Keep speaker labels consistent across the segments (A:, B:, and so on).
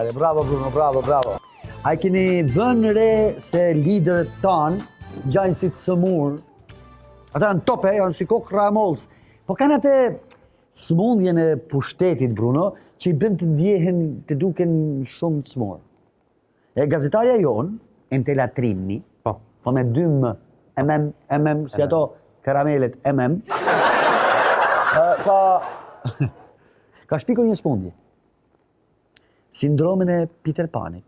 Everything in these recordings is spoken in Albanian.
A: fare. Bravo Bruno, bravo. A keni vënë re se liderët tanë gjajnë si të sëmur. Ata në tope, janë si kokë Ramos. Po kanë atë smundjen e pushtetit, Bruno, që i bën të ndjehen, të duken shumë të smur. E gazetarja jonë, Entela Trimni, po me 2 MM, si ato karamelet MM, ka shpikur një smundje. Sindromin e Peter Panit.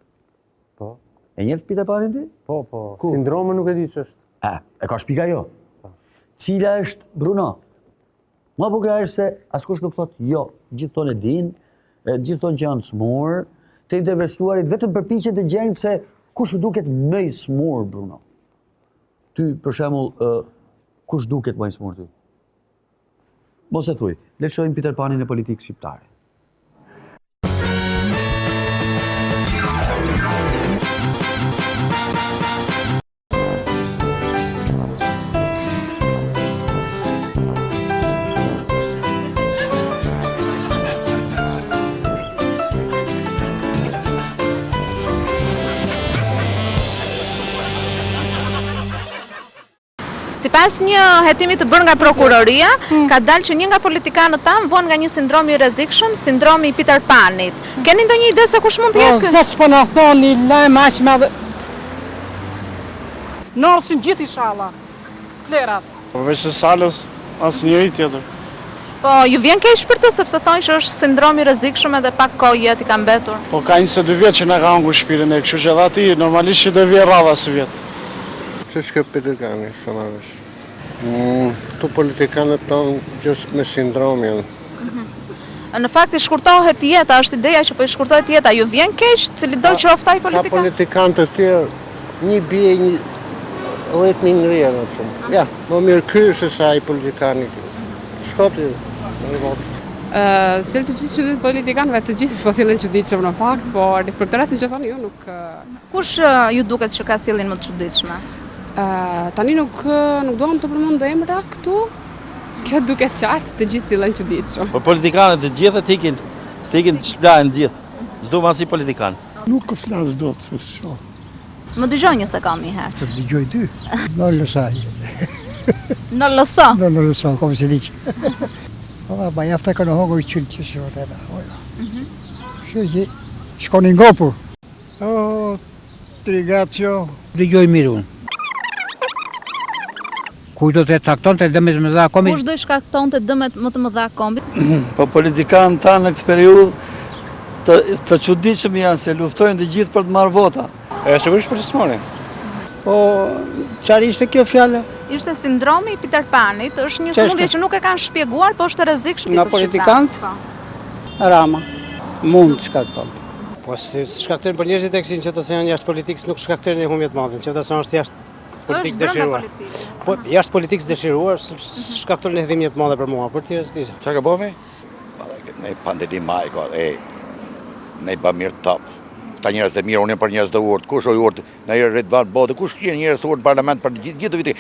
B: Po.
A: E njeh Peter Panin ti?
B: Po. Sindromin nuk e di ç'është.
A: E ka shpika jo. Cila është, Bruno? Ma bukur është se askush nuk thot jo, gjithë tonë e din, gjithë tonë që janë smur, të intervistuarit vetëm përpiqen të gjejnë se kush duket më i smur, Bruno. Ty, për shembull, kush duket më i smur ty? Mos e thuj, le të shohim Peter Panin e politikës shqiptare.
C: Sipas një hetimi të bërë nga prokuroria, ka dalë që një nga politikanët tanë vonë nga një sindrom i rrezikshëm, sindromi i Peter Panit. Keni ndonjë ide se kush mund të jetë ky?
D: Sa ç'po na thoni lajm aq madh. Norsin gjithë inshallah. Klerat.
E: Përveç se Salës, asnjëri tjetër.
C: Po, ju vjen keq për të sepse thonë që është sindrom i rrezikshëm edhe pak kohë jetë i ka mbetur.
E: Po ka 22 vjet që na ka hungur shpirtin e, kështu që edhe ati normalisht që do vjen rradha së vjet.
F: Që shkë politikani, shëmavesh. Këtu politikanët tonë gjithë me sindrom janë.
C: Në fakt i shkurtohet jeta, është ideja që po i shkurtohet jeta. Ju vjen keq cili do që oftaj politikan?
F: Ka politikanë të tjerë, një bie, 10.000 ngrjerë, shumë. Ja, më mirë ky se sa i politikani. Shkoti, në votë.
G: Se të gjithë qytetit politikanëve të gjithë po sillen çuditshëm në fakt, por për të rastin që thoni ju nuk...
C: Kush ju duket që ka sjelljen më të çuditshme?
G: Tani nuk duam të përmend emra këtu. Kjo duket qartë, të gjithë sillen çuditshëm.
H: Po politikanët të gjithë të ikin të shplajnë gjithë. S'do ma si politikan.
F: Nuk flas dot se s'o.
C: Më dëgjoj një sekond një herë.
F: Të dëgjoj ty. Në lësaj.
C: Në lëso?
F: Në lëso, kom se diq. Ma jafta ka në hongur qëllë që shërë të edhe. Shë shkoni ngopu. O, Trigaccio.
D: Dëgjoj mirë unë. Kuj do të takton të dëmet më dha kombit?
C: Kush do i shkakton të dëmet më të më dha kombit?
H: Po politikanë ta në këtë periudhë të çuditshëm janë se luftojnë të gjithë për të marrë vota.
E: Sigurisht për të smorin.
F: Po, qarë ishte kjo fjallë?
C: Ishte sindromi i Peter Panit, është një sëmundje që nuk e kanë shpjeguar, po është rrezikshme
F: nga politikantë? Rama, mund të shkakton.
B: Po si shkaktojnë për njerëzit e kësin që të se janë jashtë politikës, nuk shkaktojnë një humbje të madhe, që të se është jashtë politikës dëshiruar. Po jashtë politikës dëshiruar, shkaktojnë një dhimbje të madhe për mua, për tjerë s'disha.
I: Qa ka bëmi? Ne pandemi majko, ne ba mirë top. Ta njerëz të mirë, unë për njerëz të urtë, kush o i urtë, në i rritë banë botë, kush kje njerëz të urtë parlament për gjithë të viti,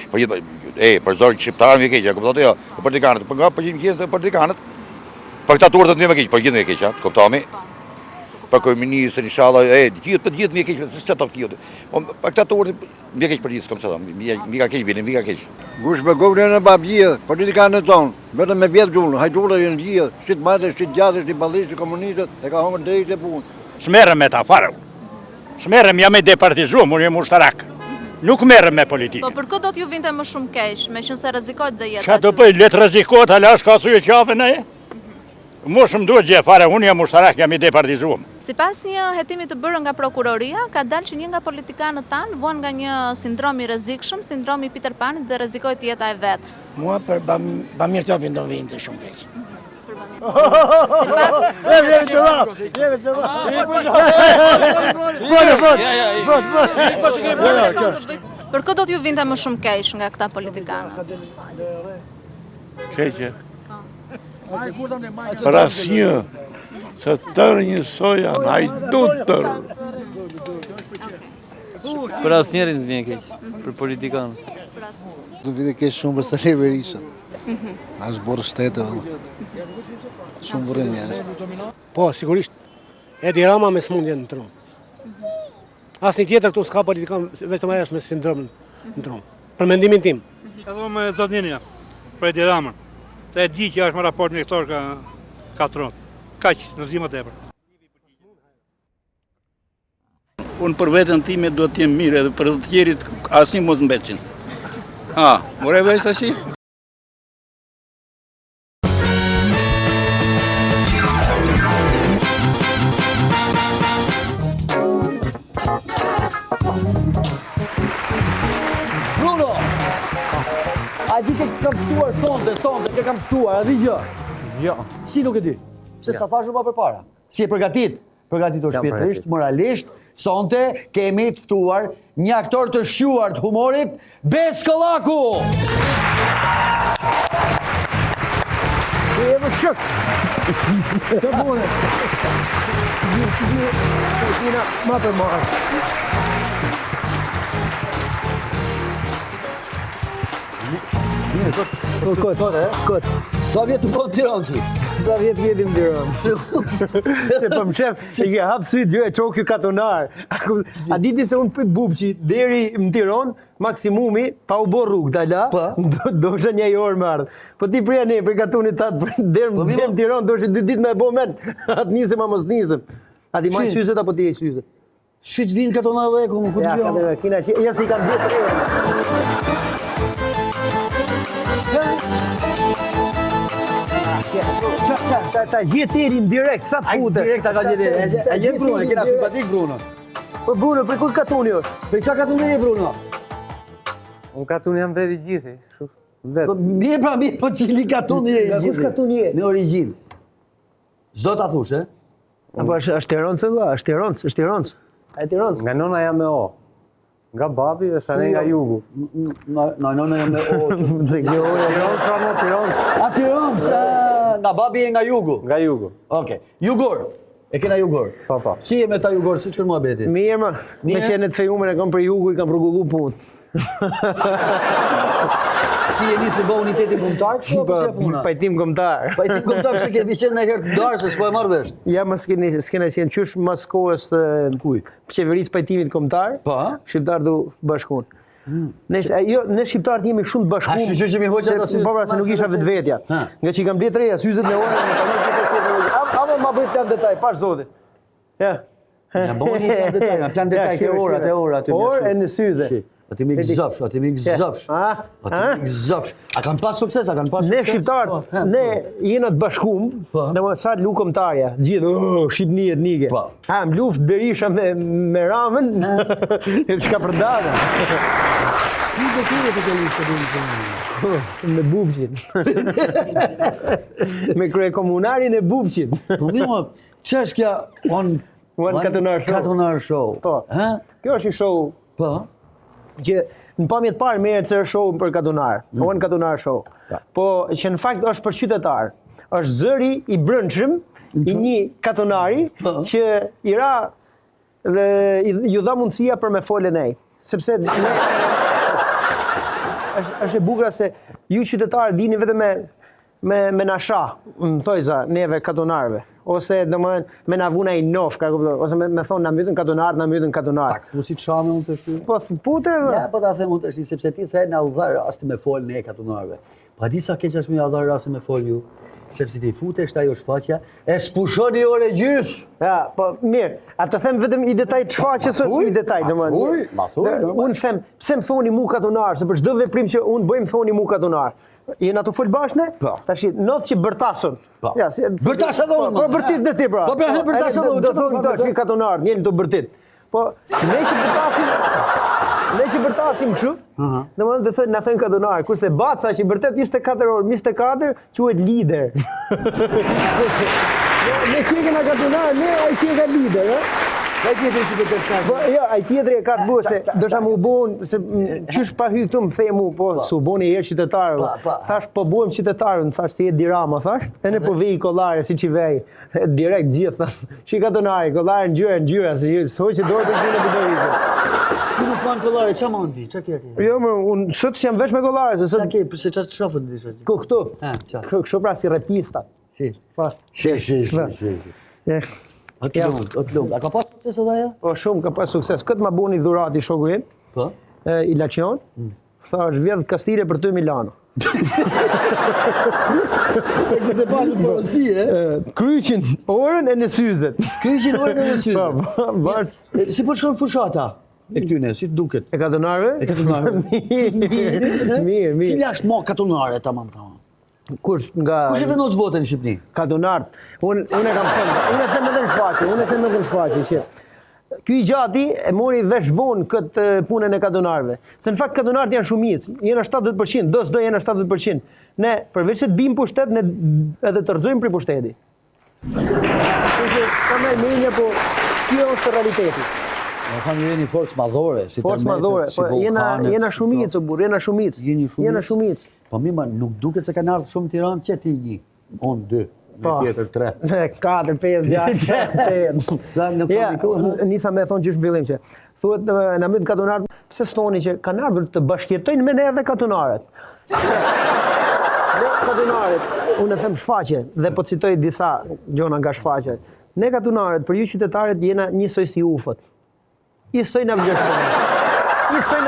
I: për zorë shqiptarën vje keqja, këpëtot e jo, për politikanët, për nga për gjithë politikanët, për këta të urtët një me keqja, për gjithë një keqja, këpëtomi, për kojministër, inshallah, gjithë një keqja, se që të këtë, për këta të urtët, një keqja për gjithë, këmë se do, mi ka keqja, bilim, mi ka keqja.
J: Gush me govnë në babjë, politikanët tonë, vetëm me vjetë gjullë, hajdullë e në gjithë, shqitë majtë, shqitë gjatë, shqitë balisë, komunistët, e ka hongër drejtë e punë.
K: S'merrem me ta fare. S'merrem, jam e departizuar, unë jam ushtarak. Nuk merrem me politikën.
C: Po për këtë do t'ju vinte më shumë keq, me qenë se rrezikohet dhe jeta.
K: Qa të bëj, le të rrezikohet, hala s'ka thuje qafe ne? Mos më duhet gjë fare, unë jam ushtarak, jam i departizuar.
C: Sipas një hetimi të bërë nga prokuroria, ka dalë që një nga politikanët tanë vonë nga një sindrom i rrezikshëm, sindromi i Peter Panit dhe rrezikohet jeta e vet.
L: Mua për Bamir Topi do vinte shumë keq.
C: Për këtë do t'ju vinte më shumë keq nga këta politikanë?
E: Keqe. Për asnjë, se tërë njësoj janë hajdutër.
H: Për asnjërin s'vjen keq, për politikanët.
F: Do vite keq shumë për Sali Berisha. Ashtë borë shtetë, shumë vërë njështë.
B: Po, sigurisht, Edi Rama me smundje në trumë. Asnjë tjetër këtu s'ka politikan, vetëm ajo është me sindrom në trumë. Për mendimin tim.
M: Edhe me zotinja, për Edi Ramën. Se e di që është me raport mjekësor ka trunë. Kaq, në di më tepër.
K: Unë për vetën time do t'jem mirë, edhe për të tjerit asnjë mos mbeçin. More veç tash?
A: Bruno! A di ke kam ftuar sonde, ke kam ftuar, a di gjë?
D: Jo.
A: Si nuk e di? Pse sa thashë pa përpara? Si e përgatitur shpirtërisht, moralisht, sonte kemi të ftuar një aktor të shquar të humorit, Bes Kollaku!
D: E më shok. Të bune. Gjina ma për marë. Kot.
A: Sa vjetë të po të Tiranësi?
D: Sa vjetë vjetim Tiranë. Se për më shef, që ke hapë sytë gjë e qokju katonar. A diti se unë pëtë bubqi, deri më Tiranë, maksimumi, pa u bo rrugë, tala, do shë një orë më ardhë. Po ti prija ne, për katunit tatë, deri më Tiranë, do shë 2 ditë me bo men, atë nisëm a mos nisëm. A ti majtë syzet, apo ti e syzet?
A: Shqit vinë katonar dhe e ku më këtë gjë?
D: Ja, kina që, ja si kam 10 Ta gjeterin direkt, sa të fute.
A: Direkt ta ka gjeterin. A gjetë Bruno, kena simpatik Bruno.
D: Po Bruno, për kur katuni është?
A: Për qa katuni e Bruno?
D: Unë katuni jam veti gjithi.
A: Mirë, po cili katuni e gjithi?
D: Kush katuni e?
A: Me origjinë. Zdo ta thush, e?
D: Apo është Tirancë, është Tirancë. A e Tirancë? Nga nona jam me o. Nga babi dhe sa ne nga jugu.
A: Nga nona jam me o.
D: Tirancë.
A: A Tirancë, nga babi e nga jugu?
D: Nga jugu.
A: Oke. Jugor. E kena jugor?
D: Pa.
A: Si e me ta jugor, si që kërë mua beti?
D: Mirë ma. Me qenë të fejumën e kam për jugu, i kam rrugullu punë.
A: Ti e nisë me bëhë unitetin këmëtar, që po si e puna?
D: Pajtim këmëtar.
A: Pajtim këmëtar, pëse kemi qenë në herë të darë, se s'po e marrë vesh?
D: Ja, më s'kena qenë qysh mas kohës qeverisë pajtimit këmëtar, shqiptarë du bashkun. Ne shqiptarët jemi shumë të bashkun.
A: A shqyqy që mi hoqë ato
D: syzet? Po pra, se nuk isha vetvetja. Nga që i kam bletë reja, syzet në orën, ama ma bëjt plan detaj, pash zoti. Ja.
A: Ja, bëjt një plan detaj, plan detaj, ke ora.
D: Orë e në syze.
A: Ati mi gëzofsh. A kanë pas sukses,
D: Ne shqiptarët, ne jena të bashkum, në më sa lu komtarja, gjithë, Shqipnijet nike. Më luft Berisha me Ramën, e shka për dada.
A: Kire të këllishtë
D: Me bubqin. Me krye komunarin e bubqin.
A: Po mirë, që është kja
D: One
A: Katonar Show?
D: Po, kjo është i show.
A: Po?
D: Që në pamjet parë merret se është show për katonar, One Katonar Show. Po që në fakt është për qytetar. Është zëri i brëndshëm i një katonari që i ra dhe ju dha mundësia për me folën ai. Sepse është e bukur se ju qytetarë dini vetëm me nasha, më thojza, neve katonarve. Ose domethënë me na vuna i nof, ka kuptuar, ose me thonë na mbytën katonar.
A: Tak, po si çamë unë tash.
D: Po putë.
A: Ja, po ta them unë tash sepse ti the na u dha rasti me fol ne katonarve. Pa di sa keq është me u dha rasti me fol ju, sepse ti futesh ajo shfaqja, e spushoni orë gjys.
D: Ja, po mirë, a të them vetëm i detaj shfaqjes ose i detaj domethënë. Unë them, pse më thoni mu katonar, se për çdo veprim që unë bëj më thoni mu katonar. Jena të fol bashkë ne? Tash not që bërtasën. Ja,
A: bërtas edhe unë.
D: Po bërtit dhe ti pra.
A: Po pra bërtas edhe unë.
D: Do të thonë tash që katonar, njëri të bërtit. Po ne që bërtasim kështu. Domethënë do thonë na thën katonar, kurse Baca që i bërtet 24 orë, 24 quhet lider. Ne që kena katonar, ne ai që ka lider, ë?
A: Ai tjetri që të të
D: Po, jo, ai tjetri e ka të bërë se do ta më bon se qysh pa hy këtu më thej mu, po su boni herë qytetar. Thash po bëhem qytetar, më thash se je Dirama, thash. E ne po vej kollare siç i vej. Direkt gjithë. Shi katonari, kollare ngjyra, se hoqë dorë të punë të bëjë.
A: Ti nuk pan kollare, ç'a mandi? Ç'a ke ti?
D: Jo, më unë sot jam vesh me kollare, se sot
A: ç'a ke, se ç'a shofët diçka.
D: Ku këtu? Kështu pra si repista.
A: Si.
D: Po.
A: Si. Atë lung. A ka pas sukses edhe ajo?
D: Po shumë ka pas sukses. Këtë ma buni dhurati shoku im.
A: Po.
D: Ilacion. Tha është vjedh Kastile për ty Milano.
A: Këtë pa në porosi,
D: Kryqin orën e në syzet.
A: Kryqin orën e në syzet. Si po shkon fushata e këtyne, si të duket?
D: E katonarve?
A: E katonarve.
D: Mirë.
A: Cili është mo katonare, tamam.
D: Kush e
A: vendos votën në Shqipëni?
D: Katonart. Unë e kam thënë, unë e them edhe në shfaqe, që ky i gjati e mori vesh vonë këtë punën e katonarve. Se në fakt katonart janë shumicë, jena 70%, do s'do jena 70%. Ne, përveç se të bim pushtet, ne edhe të rëzojmë për pushteti. Ka me menja, po kjo është realiteti.
A: Në thamë jeni forcë madhore, si
D: termetët, si vulkanet. Jena shumicë, o burë, jena shumicë.
A: Po mima, nuk duket se kanë ardhur shumë Tiranë, që ti një, unë 2, në tjetër 3.
D: 4, 5, 6, 7. Nisa me thonë që është mbyllim që. Thuhet në mëtë katonarët, pëse stoni që kanë ardhur të bashkjetojnë me ne edhe katonarët. Ne katonarët, unë e them shfaqe, dhe po citoj disa gjona nga shfaqe. Ne katonarët, për ju qytetarët, jena njësoj si ufët. Isoj në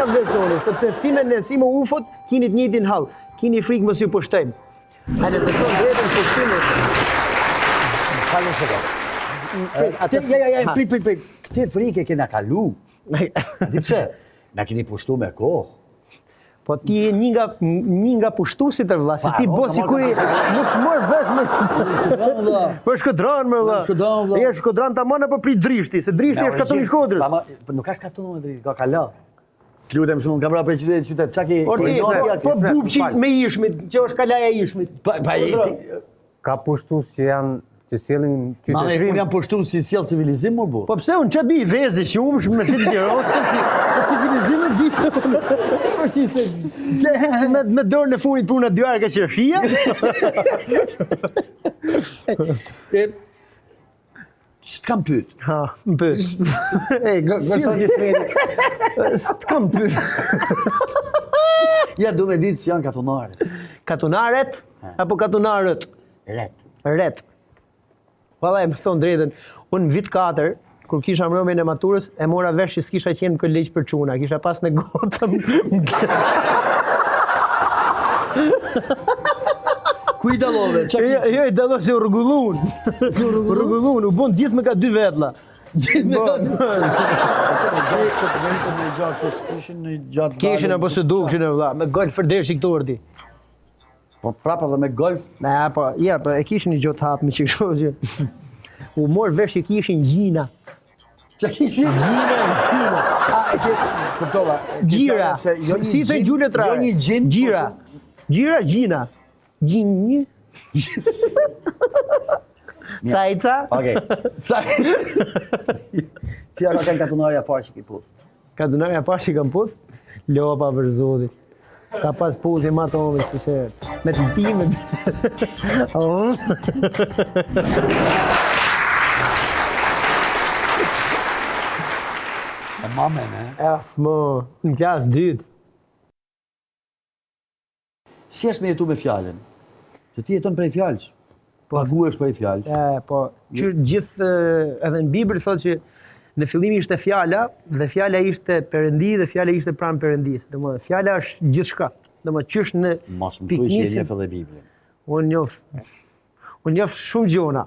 D: vlerësoni, sepse si me ufët, kini të njëtin halë, kini frikë mësë ju pushtojmë. A në të tonë drejtën pushtimë.
A: Falem se do. Prit. Këte frike kena kalu. Di pse? Na keni pushtu me kohë.
D: Po ti e një nga pushtusit të vla, se ti bosi kuri nuk mërë vesh me... Po shkodran me vla. E shkodran ta mëna po prit drishti, se drishti është katon i Shkodrës.
A: Nuk është katon me drishti, ka kala. Lutem shumë, ka pra për qytet, qa ki...
D: Po bubqi me ishmit, që është kalaja ishmit.
N: Ka pushtus që janë të sjellin
A: qytetërinë. Unë jam pushtu si sjell civilizim, më bu.
D: Po pse unë që bi vezi që umë shme shetë gjerot, po civilizim e ditë. Me dorë në funit puna dyarë ka qërshia.
A: S'të kam pyt.
D: Ha, më pyt. S'të kam pyt.
A: Ja, du me ditë si janë katonaret.
D: Katonaret? Apo katonarët? Ret. Valla e më thonë drejtën, unë vit 4, kur kisha mbrëmjen e maturës, e mora vesh që s'kisha qenë në kolegj për çuna, kisha pas në gotëm.
A: Ku i dallove?
D: Jo, i dallove se u rregullun. U bën gjithë me ka 2 vetlla. Kishin apo së dukshin e vlla, me golf fërdershi këtu ordi.
A: Po prapa dhe me golf?
D: Po e kishin një gjotë hapë me që kështu që... U morë vesh që kishin gjina.
A: Që kishin?
D: Gjina.
A: Këptova.
D: Gjira. Si të gjullet rare.
A: Jo një gjinë.
D: Gjira. Gjina. Gjinjë. Cajca.
A: Okej. Cila ka qenë katonarja parë që ki puth?
D: Katonarja parë që kam puth? Lopa për zotit. Ka pas puthi ma të omës të shërë. Me të time.
A: E mamen,
D: në klasë 2.
A: Si është me jetu me fjallën? Që ti jeton prej fjallës? Paguesh prej fjallës?
D: Po, që gjithë edhe në Bibël thotë që në fillimi ishte fjala, dhe fjala ishte perëndi dhe fjala ishte pranë perëndisë. Domethënë fjala është gjithçka. Domethënë qysh në
A: piknisin. Mos më Biblën.
D: Unë njoh shumë gjona.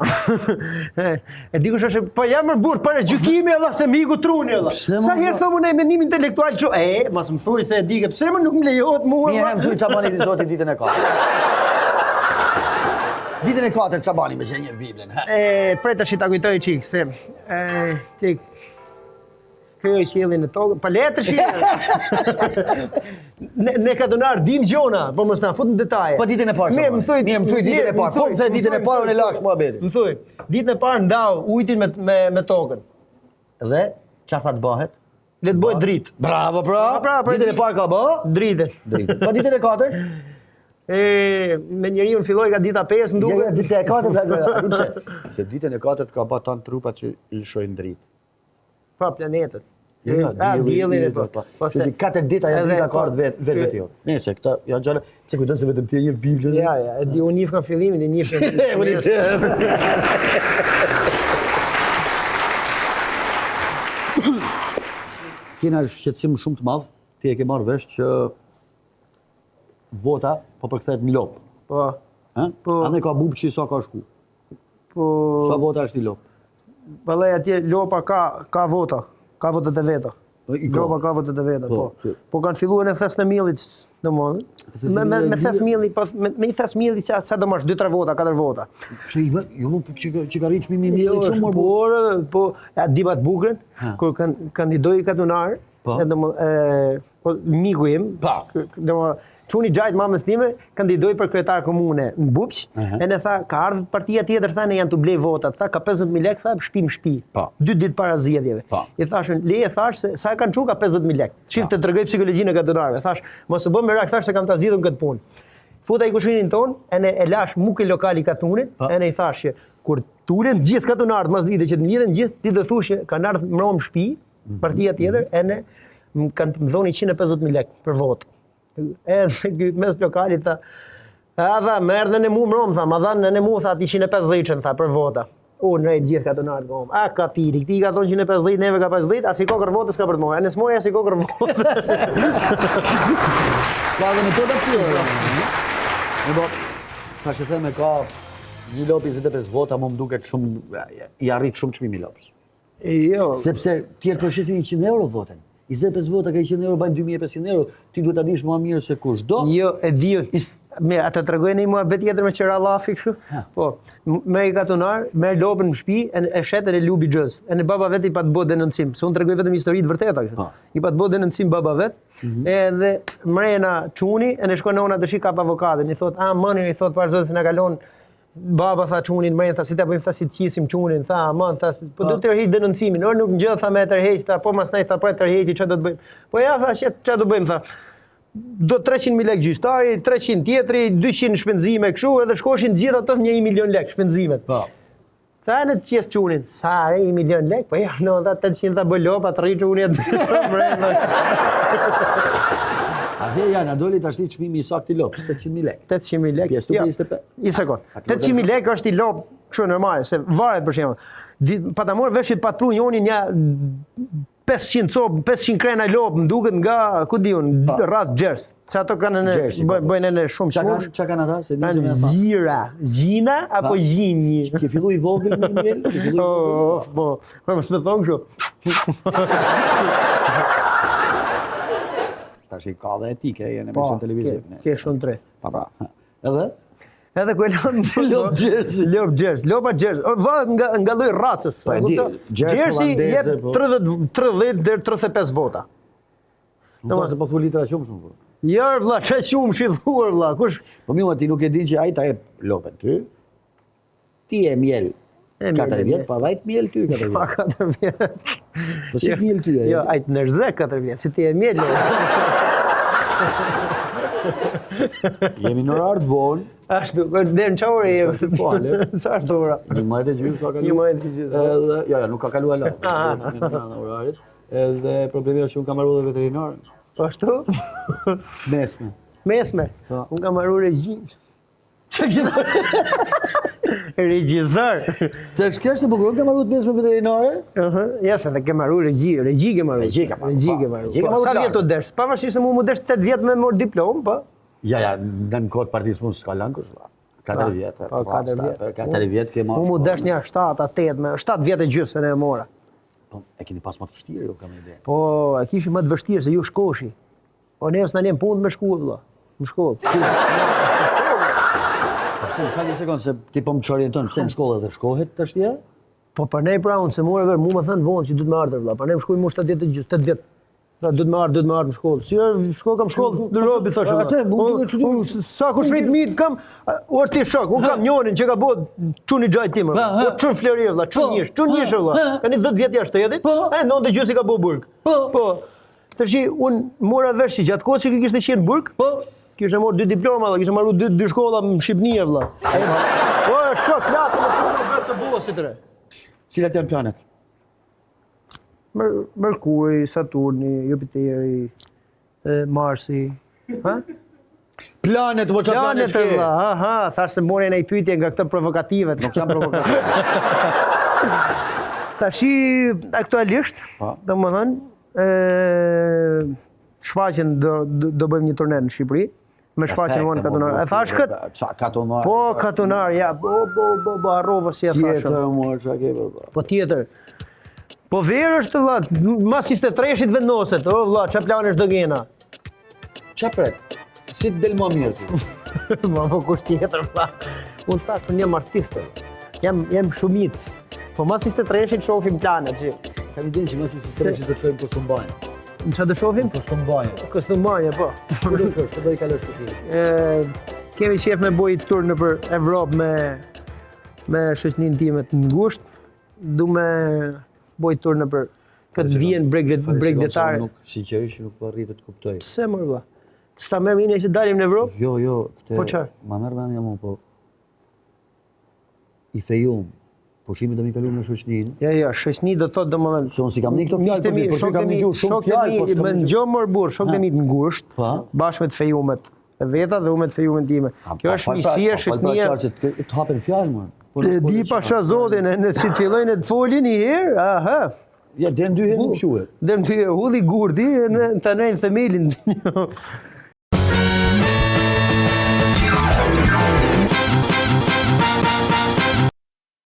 D: E di kush është, po jam burr para gjykimi Allah se miku truni Allah. Sa herë thonë unë mendim intelektual çu, mos më thuaj se e di, pse më nuk më lejohet mua.
A: Mirë, më thuaj çabani i Zotit ditën e 4. Ditën e 4 çabani me qenë Biblën.
D: Prej tash ta kujtoj çik se çik kjo e qiellin në tokë, pa letë shihet. Ne katonar dim gjona, po mos na fut në detaje.
A: Po ditën e parë. Mirë, më thuaj ditën e parë. Po pse ditën e parë unë e lash muhabetin.
D: Më thuaj, ditën e parë ndau ujtin me tokën.
A: Dhe çfarë tha të bëhet?
D: Le të bëhet dritë.
A: Bravo, ditën e parë ka bë?
D: Dritën.
A: Po ditën e 4?
D: Me njeriu filloi nga dita 5 nduket.
A: Jo, dita e 4 pse? Se ditën e 4 ka bë tan trupat që lëshojnë dritë.
D: Pa planetët.
A: Jo, diellin e po. Se 4 ditë ajo dita ka ardhur vetë jo. Nëse këta janë gjallë, çe kujton se vetëm ti e njeh Biblën.
D: Ja, e di unë njeh nga fillimi, e njeh.
A: kena shqetësim shumë të madh, ti e ke marrë vesh që vota po përkthehet në lop.
D: Po.
A: Ande ka bubçi sa ka shku.
D: Po.
A: Sa vota është i lop?
D: Vallai atje lopa ka vota, ka votat e veta. Lopa ka votat e veta, po. Po kanë filluar në thes në miellit, domodin. Me thes mielli, me i thes mielli sa do marrësh 2-3 vota, 4 vota.
A: Pse i bë? Jo më që ka rrit çmimi i miellit shumë më.
D: Po, ja dibat bukrën, kur kandidoi katunar, po miku im, çuni gjajt mamës time, kandidoi për kryetar komune në Bupq, e ne tha, ka ardhur partia tjetër, tha, ne janë të blej votat, tha, ka 50.000 lekë, tha, shtëpi. 2 ditë para zgjedhjeve. I thashën, leje thash se sa e kanë çu ka 50.000 lekë. Çift të tregoj psikologjinë e katunarëve. Thash, mos e bë me rak, thash se kam ta zgjidhur këtë punë. Futa i kushinin ton, e ne e lash muke lokali katunit, e ne i thash që kur tulen gjithë katunarët mas lidhe që të mlidhen gjithë, ti do thush që kanë ardhur mrom shtëpi, partia tjetër, e ne kanë më dhoni 150.000 lekë për votë. Edhe mes lokalit tha, tha, merë në mu mrom, tha, ma dhanë në mu, tha, ti 150 tha, për vota. Unë rejtë gjithë katunarët gom. A, ka piri, këti ka thonë 150, neve ka 50, as i kokër votës ka për të mojë. A nësë mojë as i kokër votës.
A: Ka dhe me të të pjërë. Ka që theme, ka një lop 25 vota, mu më duket shumë, i arrit shumë çmimi lopës.
D: Jo.
A: Sepse tjerë përshësin 100 euro voten. 25 vota ka 100 euro, bajnë 2500 euro, ti duhet ta dish më mirë se kush do.
D: Jo, e di. Me atë tregoj një muhabet tjetër me qira Allafi kështu. Po, me i katunar, me lopën në shtëpi, e shetën e lubi xhës. E në baba vet i pa të bëu denoncim. Se unë tregoj vetëm histori të vërteta kështu. I pa të bëu denoncim baba vet. Edhe mrena çuni, e ne shkon nona të shik kap avokatin. I thot, "A mëni", i thot para zotit se na kalon baba tha çunin mrena, tha si ta bëjmë, tha si të qisim çunin, tha, "Man, tha, po do të tërheq denoncimin." Or nuk ngjë, tha, me tërheq, tha, po masnai tha, po tërheqi, çfarë do të bëjmë? Po ja, tha, çfarë do bëjmë, tha. Do 300.000 lekë gjyqtari, 300 tjetri, 200 shpenzime kështu, edhe shkoshin gjithë ato 1 milion lekë shpenzimet.
A: Po.
D: Tha në të qesë qunin, sa 1 milion lekë, po ja, no, tha 800 tha bëlopa, të rri qunin
A: A dhe janë, a doli të ashti çmimi i saktë i lopës, 800.000 lekë.
D: 800.000 lekë.
A: Pjesë të 25.
D: I sekond. 800.000 lekë është i lopë kështu normal, se varet për shembull. Pa ta morë veshit patru njoni një 500 copë, 500 krena lopë, më duket nga, ku di unë, rrath Gjers. Se ato kanë bëjnë në shumë shumë.
A: Qa kanë ata?
D: Zira. Zina apo gjinji?
A: Ke fillu i vogël me mjel?
D: Po, më shme thonë kështu.
A: Tash i ka dhe etike, e në emision televiziv.
D: Ke shumë tre.
A: Pa pra. Edhe?
D: Edhe ku e lop Gjersi. Lop Gjersi. Lopa Gjersi. Varet nga lloji racës. Gjersi jep 30 deri 35 vota.
A: Nuk se po thu litra shumë shumë.
D: Jo, vlla, çaj shumë shidhuar vlla. Kush?
A: Po mirë, ti nuk e din që ai ta jep lopën ty. Ti e miel 4 vjet, pa dhajt miel ty 4 vjet.
D: Pa 4 vjet.
A: Po si miel ty e?
D: Jo, ai të nërzë 4 vjet, si ti e miel.
A: Jemi në orar të vonë.
D: Ashtu, dhe në qaure jemi.
A: Po, ale.
D: Sa është ora?
A: 11:30 ka kalu.
D: 11:30.
A: Edhe, jo, nuk ka kalu ala. Në orarit. Edhe problemi është që unë kam marrë dhe veterinarën.
D: Po ashtu?
A: Mesme.
D: Mesme? Unë kam marrë regjin. Regjizar.
A: Të shkesh të bukurën ke marrë të mesme veterinare?
D: Ja, se dhe ke marrë regji ke marrë. Regji ke marrë. Sa vjetë të desh? Pavarësisht se mu desh 8 vjetë me morë diplom, po?
A: Ja, në kodë partisë mund s'ka lankës, 4 vjetë. 4 vjetë ke marrë.
D: Mu desh një 7 vjetë e gjysë në e mora.
A: Po, e keni pas më të vështirë, jo kam ide.
D: Po, e kishi më të vështirë se ju shkoshi. Po, ne s'na njem punë me shkullë, vëlla. Më shkollë.
A: Pse më falë një sekundë, se ti po më që orienton, pse në shkollë edhe shkohet të shtja?
D: Po, për nej pra unë, se more verë, mu më thënë vonë që du të me ardhër, vëlla. Për nej më shkoj mu 7 vjetë gjysë, 8 vjetë. Du të me ardhë më shkollë. Si shkollë kam shkollë në robi, thashë.
A: Ate, mu duke që du...
D: Sa ku shrit mitë kam, orë ti shok, unë kam njonin që ka bod quni gjajt timë. Po, qun flerje, vëlla, qun njëshë, vëlla. Ka një 10 vjetë jashtë të jetit, në ndë gjysi ka bo burg. Po, të shi, unë mora vesh që gjatë kohë që kishte qenë burg, kishte morë 2 diploma, kishte marru 2 shkolla më Shqipnia, vëlla. Po, shok, lasë më qunë në bërë të buasit re.
A: Cilat janë planet?
D: Merkuri, Saturni, Jupiteri, Marsi.
A: Planet, po që planet shke?
D: Thash se morë e i pyetje nga këtë provokativet.
A: Nuk jam provokative.
D: Tashi, aktualisht, do më thënë, Shfaqjen do bëjmë një turne në Shqipëri. Me shfaqjen vonë katonar. E thash këtë?
A: Qa katonar?
D: Po, katonar, ja, bo, harrova si e thashëm.
A: Tjetër, mor, qa ke bërba?
D: Po tjetër. Po verë është, vlla, mas 23-shit vendoset, o, vlla, qa planesh do gena?
A: Qa pret? Si të del më mirë ti?
D: Ma, po kush tjetër, vlla. Unë tash, unë jam artiste. Jam shumic. Po mas 23-shit shofim planet, që.
A: Kam idin që mas 23-shit do të shojmë Kostumbajnë.
D: Në qa të shofim?
A: Kostumbajnë.
D: Kostumbajnë, po.
A: Kërë është, që do i kalosh të
D: Kemi qef me boj tur në për Evropë me shoqnin time të ngusht. Du me boj tur në për këtë vjen bregdetare.
A: Sinqerisht nuk po arritë të kuptoj.
D: Pse mërë vlla? S'ta merr mine që dalim në Evropë?
A: Jo,
D: Po qa?
A: Ma merr mendja mu, po i fejum. Pushimi do mi kalu në shoqnin.
D: Ja, shoqni do thot domethënë.
A: Se unë si kam një këto fjalë, për ty kam një gjuhë shumë fjalë, po
D: më ngjo mor burr, shokët e mi të ngusht, bashkë me të fejumet e veta dhe unë me të fejumen time. Kjo është miqësia, shoqënia.
A: Të hapen fjalë më.
D: E di pasha zotin, në si të fillojnë të folin një herë, aha.
A: Ja, dhe në dy herë nuk quhet.
D: Dhe në dy herë, hudhi gurdi, të nejnë themelin.